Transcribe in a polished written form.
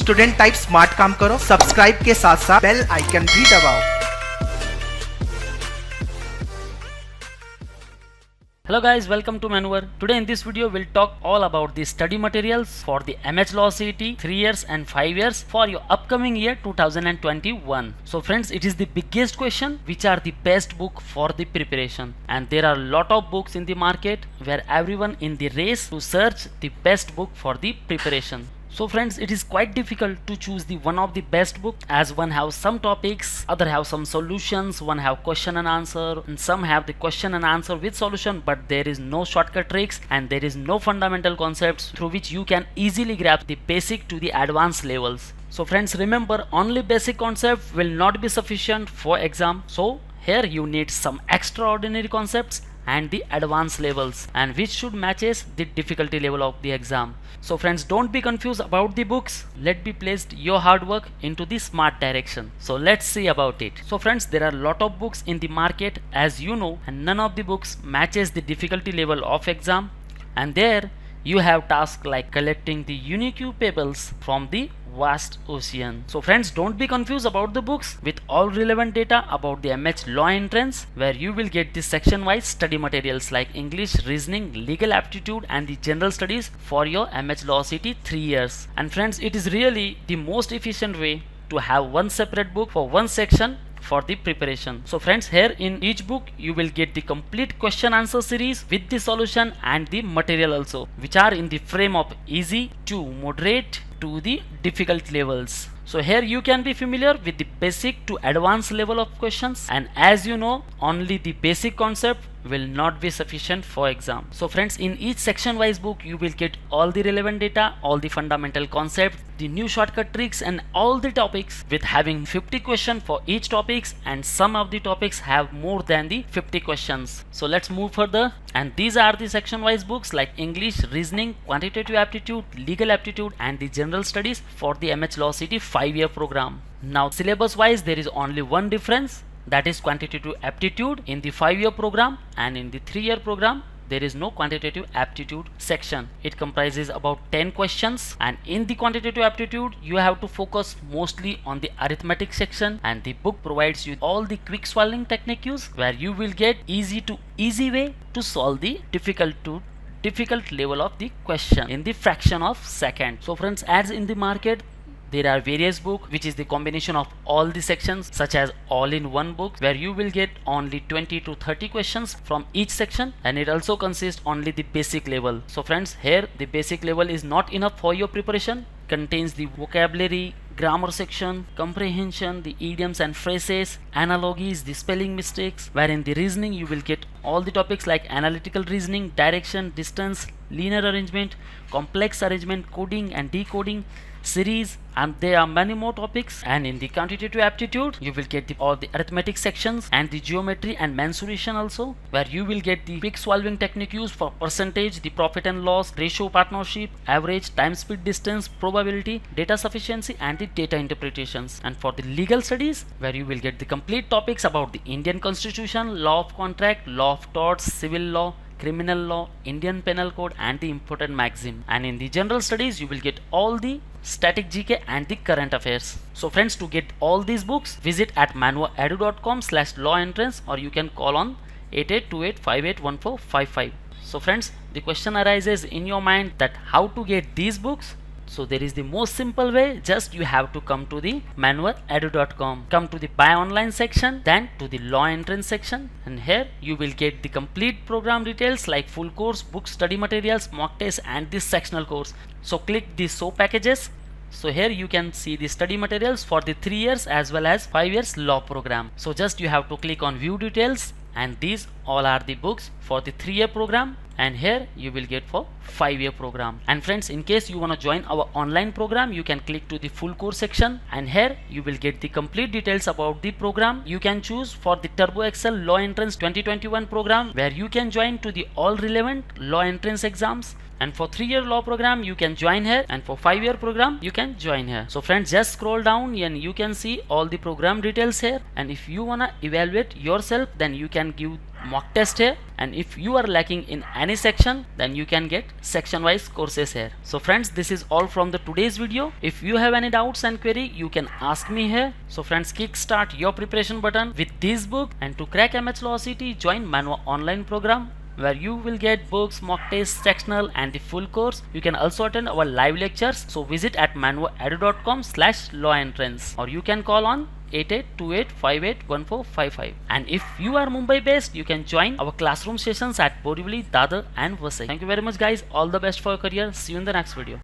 Student type smart काम करो, subscribe के साथ साथ बेल आइकन भी दबाओ। Hello guys, welcome to Maneuver. Today in this video we'll talk all about the study materials for the MH Law CET 3 years and 5 years for your upcoming year 2021. So friends, it is the biggest question, which are the best book for the preparation, and there are a lot of books in the market where everyone in the race to search the best book for the preparation. So friends, it is quite difficult to choose the one of the best book, as one have some topics, other have some solutions, one have question and answer, and some have the question and answer with solution, but there is no shortcut tricks and there is no fundamental concepts through which you can easily grasp the basic to the advanced levels. So friends, remember, only basic concept will not be sufficient for exam. So here you need some extraordinary concepts and the advanced levels, and which should matches the difficulty level of the exam. So friends, don't be confused about the books. Let be placed your hard work into the smart direction. So let's see about it. So friends, there are a lot of books in the market, as you know, and none of the books matches the difficulty level of exam, and there you have tasks like collecting the unique pebbles from the vast ocean. So friends, don't be confused about the books with all relevant data about the MH Law entrance, where you will get the section wise study materials like English, reasoning, legal aptitude and the general studies for your MH Law CET 3 years. And friends, it is really the most efficient way to have one separate book for one section for the preparation. So friends, here in each book you will get the complete question answer series with the solution and the material also, which are in the frame of easy to moderate to the difficult levels. So here you can be familiar with the basic to advanced level of questions, and as you know, only the basic concept will not be sufficient for exam. So friends, in each section wise book you will get all the relevant data, all the fundamental concepts, the new shortcut tricks and all the topics, with having 50 questions for each topics, and some of the topics have more than the 50 questions. So let's move further, and these are the section wise books like English, reasoning, quantitative aptitude, legal aptitude and the general studies for the MH Law CET 5-year program. Now syllabus wise there is only one difference, that is quantitative aptitude in the 5-year program, and in the 3-year program there is no quantitative aptitude section. It comprises about 10 questions, and in the quantitative aptitude you have to focus mostly on the arithmetic section, and the book provides you all the quick solving techniques where you will get easy way to solve the difficult level of the question in the fraction of second. So friends, as in the market there are various books which is the combination of all the sections, such as all-in-one book, where you will get only 20 to 30 questions from each section, and it also consists only the basic level. So friends, here the basic level is not enough for your preparation, contains the vocabulary, grammar section, comprehension, the idioms and phrases, analogies, the spelling mistakes, where in the reasoning you will get all the topics like analytical reasoning, direction, distance, linear arrangement, complex arrangement, coding and decoding series, and there are many more topics. And in the quantitative aptitude you will get all the arithmetic sections and the geometry and mensuration also, where you will get the quick solving technique used for percentage, the profit and loss, ratio, partnership, average, time, speed, distance, probability, data sufficiency and the data interpretations. And for the legal studies, where you will get the complete topics about the Indian Constitution, law of contract, law of torts, civil law, criminal law, Indian Penal Code and the important maxim. And in the general studies you will get all the static GK and the current affairs. So friends, to get all these books, visit at manueredu.com/law-entrance, or you can call on 8828581455. So friends, the question arises in your mind that how to get these books. So there is the most simple way, just you have to come to the manueredu.com, come to the buy online section, then to the law entrance section, and here you will get the complete program details like full course, book, study materials, mock test and this sectional course. So click the show packages. So here you can see the study materials for the 3 years as well as 5 years law program. So just you have to click on view details, and these all are the books for the 3-year program, and here you will get for 5-year program. And friends, in case you want to join our online program, you can click to the full course section, and here you will get the complete details about the program. You can choose for the Turbo Excel Law Entrance 2021 program, where you can join to the all relevant law entrance exams, and for 3-year law program you can join here, and for 5-year program you can join here. So friends, just scroll down and you can see all the program details here, and if you wanna evaluate yourself, then you can give mock test here, and if you are lacking in any section, then you can get section wise courses here. So friends, this is all from the today's video. If you have any doubts and query, you can ask me here. So friends, kickstart your preparation button with this book, and to crack MH Law CET, join Manwa online program, where you will get books, mock tests, sectional and the full course. You can also attend our live lectures. So visit at manwaedu.com/lawentrance, or you can call on 8828581455. And if you are Mumbai based, you can join our classroom sessions at Borivali, Dadar and Vasai. Thank you very much guys. All the best for your career. See you in the next video.